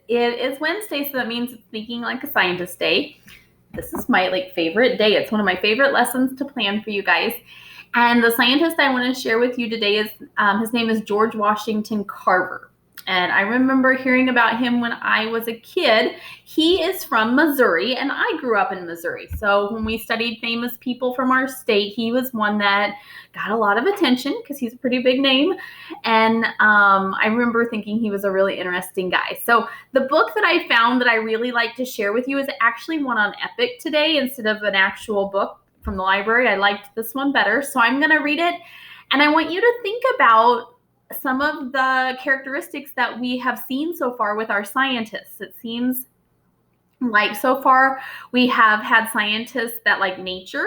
It is Wednesday, so that means it's Thinking Like a Scientist Day. This is my favorite day. It's one of my favorite lessons to plan for you guys. And the scientist I want to share with you today is his name is George Washington Carver. And I remember hearing about him when I was a kid. He is from Missouri, and I grew up in Missouri. So when we studied famous people from our state, he was one that got a lot of attention because he's a pretty big name. And I remember thinking he was a really interesting guy. So the book that I found that I really like to share with you is actually one on Epic today instead of an actual book from the library. I liked this one better, so I'm going to read it. And I want you to think about some of the characteristics that we have seen so far with our scientists. It seems like so far we have had scientists that like nature.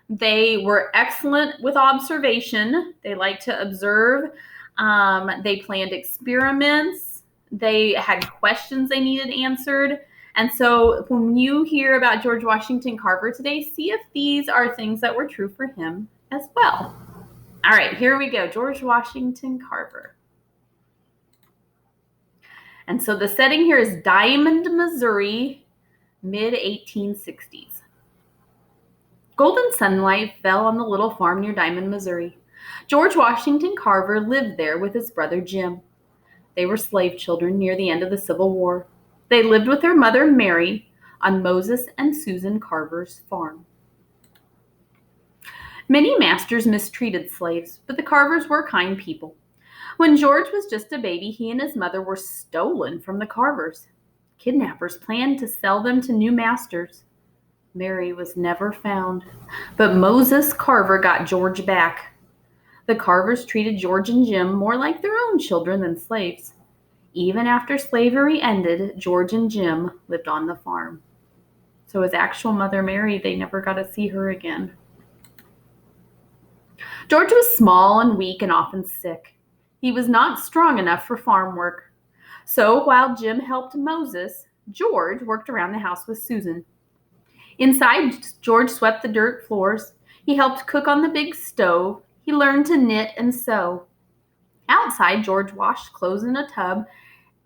They were excellent with observation. They like to observe. They planned experiments. They had questions they needed answered. And so when you hear about George Washington Carver today, see if these are things that were true for him as well. All right, here we go. George Washington Carver. And so the setting here is Diamond, Missouri, mid-1860s. Golden sunlight fell on the little farm near Diamond, Missouri. George Washington Carver lived there with his brother Jim. They were slave children near the end of the Civil War. They lived with their mother Mary on Moses and Susan Carver's farm. Many masters mistreated slaves, but the Carvers were kind people. When George was just a baby, he and his mother were stolen from the Carvers. Kidnappers planned to sell them to new masters. Mary was never found, but Moses Carver got George back. The Carvers treated George and Jim more like their own children than slaves. Even after slavery ended, George and Jim lived on the farm. So his actual mother, Mary, they never got to see her again. George was small and weak and often sick. He was not strong enough for farm work. So while Jim helped Moses, George worked around the house with Susan. Inside, George swept the dirt floors. He helped cook on the big stove. He learned to knit and sew. Outside, George washed clothes in a tub,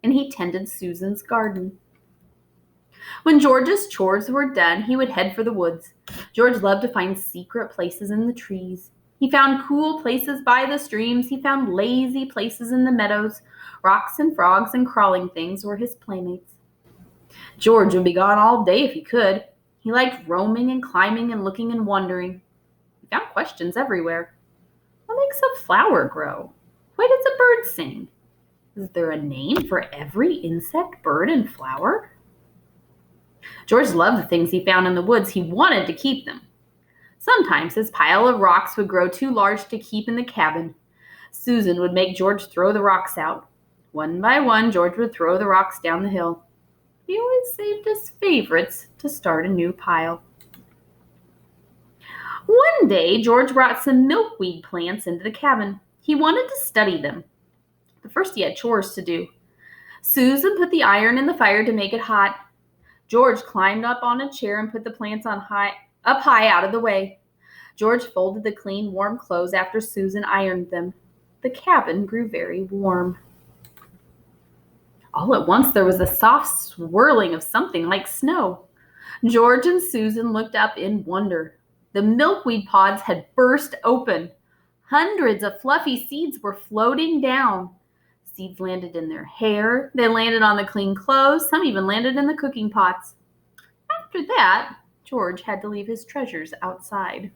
and he tended Susan's garden. When George's chores were done, he would head for the woods. George loved to find secret places in the trees. He found cool places by the streams. He found lazy places in the meadows. Rocks and frogs and crawling things were his playmates. George would be gone all day if he could. He liked roaming and climbing and looking and wondering. He found questions everywhere. What makes a flower grow? Why does a bird sing? Is there a name for every insect, bird, and flower? George loved the things he found in the woods. He wanted to keep them. Sometimes his pile of rocks would grow too large to keep in the cabin. Susan would make George throw the rocks out. One by one, George would throw the rocks down the hill. He always saved his favorites to start a new pile. One day, George brought some milkweed plants into the cabin. He wanted to study them. But first he had chores to do. Susan put the iron in the fire to make it hot. George climbed up on a chair and put the plants up high out of the way. George folded the clean, warm clothes after Susan ironed them. The cabin grew very warm. All at once there was a soft swirling of something like snow. George and Susan looked up in wonder. The milkweed pods had burst open. Hundreds of fluffy seeds were floating down. Seeds landed in their hair. They landed on the clean clothes. Some even landed in the cooking pots. After that, George had to leave his treasures outside.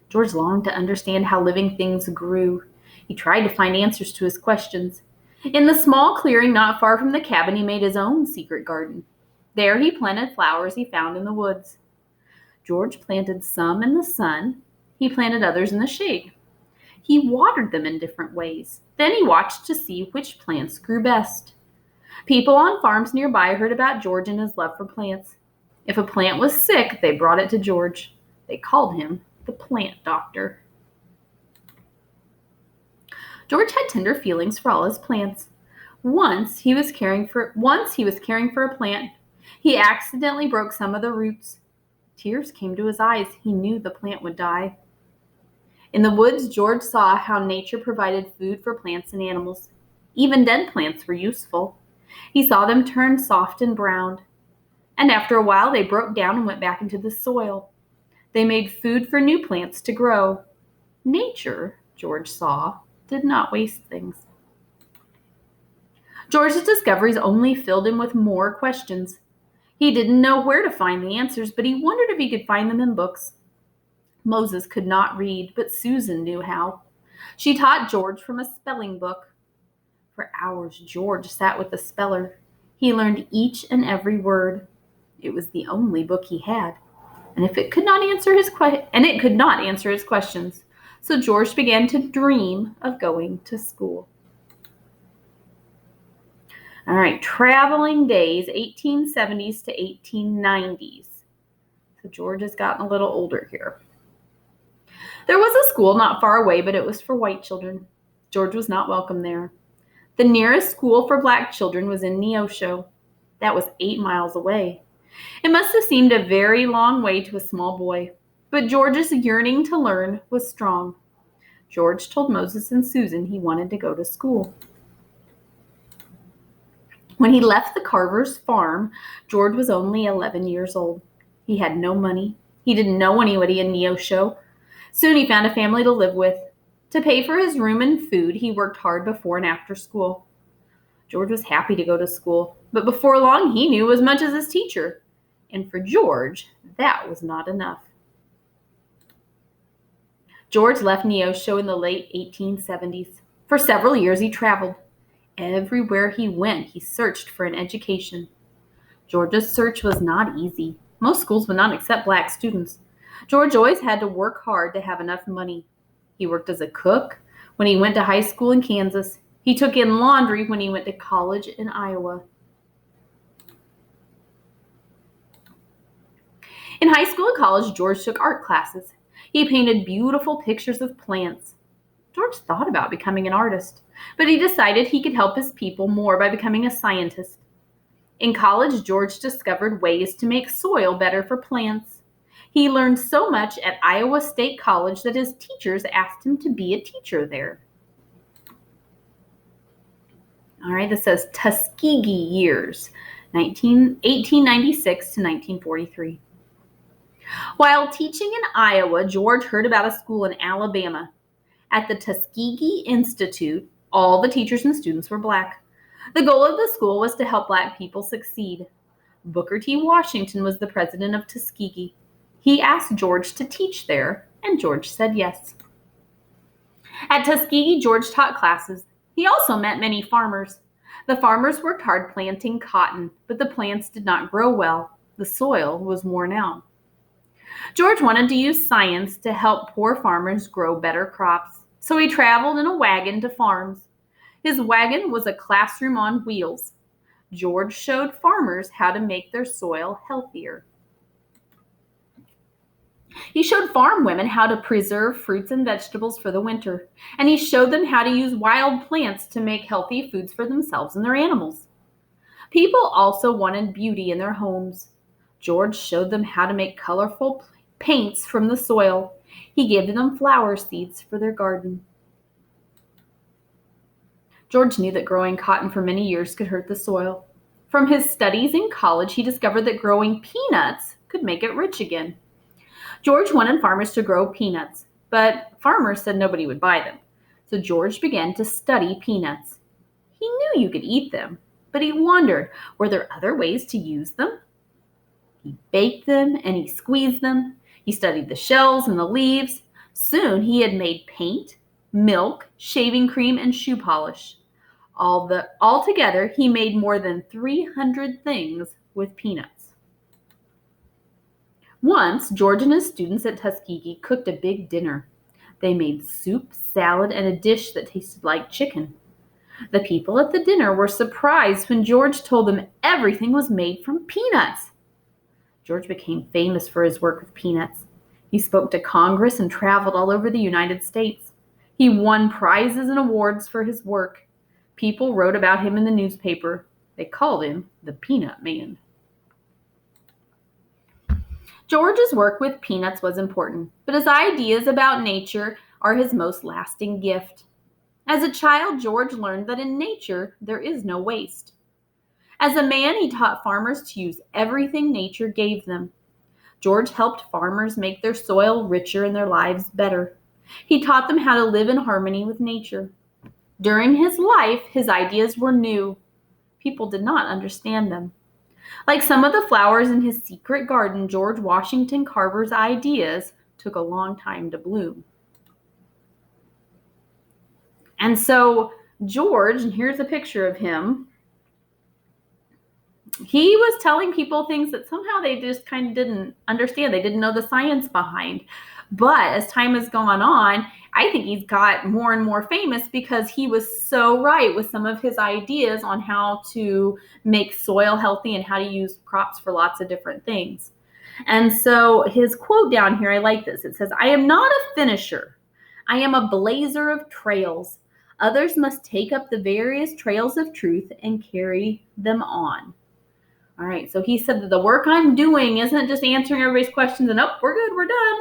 George longed to understand how living things grew. He tried to find answers to his questions. In the small clearing not far from the cabin, he made his own secret garden. There he planted flowers he found in the woods. George planted some in the sun. He planted others in the shade. He watered them in different ways. Then he watched to see which plants grew best. People on farms nearby heard about George and his love for plants. If a plant was sick, they brought it to George. They called him the plant doctor. George had tender feelings for all his plants. Once he was caring for a plant. He accidentally broke some of the roots. Tears came to his eyes. He knew the plant would die. In the woods, George saw how nature provided food for plants and animals. Even dead plants were useful. He saw them turn soft and brown, and after a while they broke down and went back into the soil. They made food for new plants to grow. Nature, George saw, did not waste things. George's discoveries only filled him with more questions. He didn't know where to find the answers, but he wondered if he could find them in books. Moses could not read, but Susan knew how. She taught George from a spelling book. For hours, George sat with the speller. He learned each and every word. It was the only book he had, and it could not answer his questions. So George began to dream of going to school. All right, traveling days, 1870s to 1890s. So George has gotten a little older here. There was a school not far away, but it was for white children. George was not welcome there. The nearest school for black children was in Neosho. That was 8 miles away. It must have seemed a very long way to a small boy, but George's yearning to learn was strong. George told Moses and Susan he wanted to go to school. When he left the Carver's farm, George was only 11 years old. He had no money. He didn't know anybody in Neosho. Soon he found a family to live with. To pay for his room and food, he worked hard before and after school. George was happy to go to school, but before long he knew as much as his teacher. And for George, that was not enough. George left Neosho in the late 1870s. For several years he traveled. Everywhere he went, he searched for an education. George's search was not easy. Most schools would not accept black students. George always had to work hard to have enough money. He worked as a cook when he went to high school in Kansas. He took in laundry when he went to college in Iowa. In high school and college, George took art classes. He painted beautiful pictures of plants. George thought about becoming an artist, but he decided he could help his people more by becoming a scientist. In college, George discovered ways to make soil better for plants. He learned so much at Iowa State College that his teachers asked him to be a teacher there. All right, this says Tuskegee years, 1896 to 1943. While teaching in Iowa, George heard about a school in Alabama. At the Tuskegee Institute, all the teachers and students were black. The goal of the school was to help black people succeed. Booker T. Washington was the president of Tuskegee. He asked George to teach there, and George said yes. At Tuskegee, George taught classes. He also met many farmers. The farmers worked hard planting cotton, but the plants did not grow well. The soil was worn out. George wanted to use science to help poor farmers grow better crops, so he traveled in a wagon to farms. His wagon was a classroom on wheels. George showed farmers how to make their soil healthier. He showed farm women how to preserve fruits and vegetables for the winter, and he showed them how to use wild plants to make healthy foods for themselves and their animals. People also wanted beauty in their homes. George showed them how to make colorful paints from the soil. He gave them flower seeds for their garden. George knew that growing cotton for many years could hurt the soil. From his studies in college, he discovered that growing peanuts could make it rich again. George wanted farmers to grow peanuts, but farmers said nobody would buy them. So George began to study peanuts. He knew you could eat them, but he wondered, were there other ways to use them? He baked them and he squeezed them. He studied the shells and the leaves. Soon he had made paint, milk, shaving cream, and shoe polish. Altogether, he made more than 300 things with peanuts. Once, George and his students at Tuskegee cooked a big dinner. They made soup, salad, and a dish that tasted like chicken. The people at the dinner were surprised when George told them everything was made from peanuts. George became famous for his work with peanuts. He spoke to Congress and traveled all over the United States. He won prizes and awards for his work. People wrote about him in the newspaper. They called him the Peanut Man. George's work with peanuts was important, but his ideas about nature are his most lasting gift. As a child, George learned that in nature there is no waste. As a man, he taught farmers to use everything nature gave them. George helped farmers make their soil richer and their lives better. He taught them how to live in harmony with nature. During his life, his ideas were new. People did not understand them. Like some of the flowers in his secret garden, George Washington Carver's ideas took a long time to bloom. And so George, and here's a picture of him, he was telling people things that somehow they just kind of didn't understand. They didn't know the science behind. But as time has gone on, I think he's got more and more famous because he was so right with some of his ideas on how to make soil healthy and how to use crops for lots of different things. And so his quote down here, I like this. It says, "I am not a finisher. I am a blazer of trails. Others must take up the various trails of truth and carry them on." All right, so he said that the work I'm doing isn't just answering everybody's questions and, oh, we're good, we're done.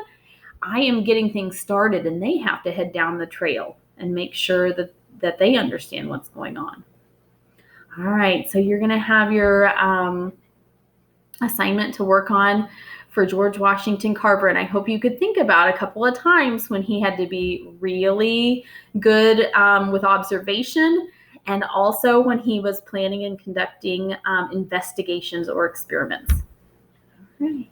I am getting things started, and they have to head down the trail and make sure that they understand what's going on. All right, so you're going to have your assignment to work on for George Washington Carver, and I hope you could think about a couple of times when he had to be really good with observation, and also when he was planning and conducting investigations or experiments. All right.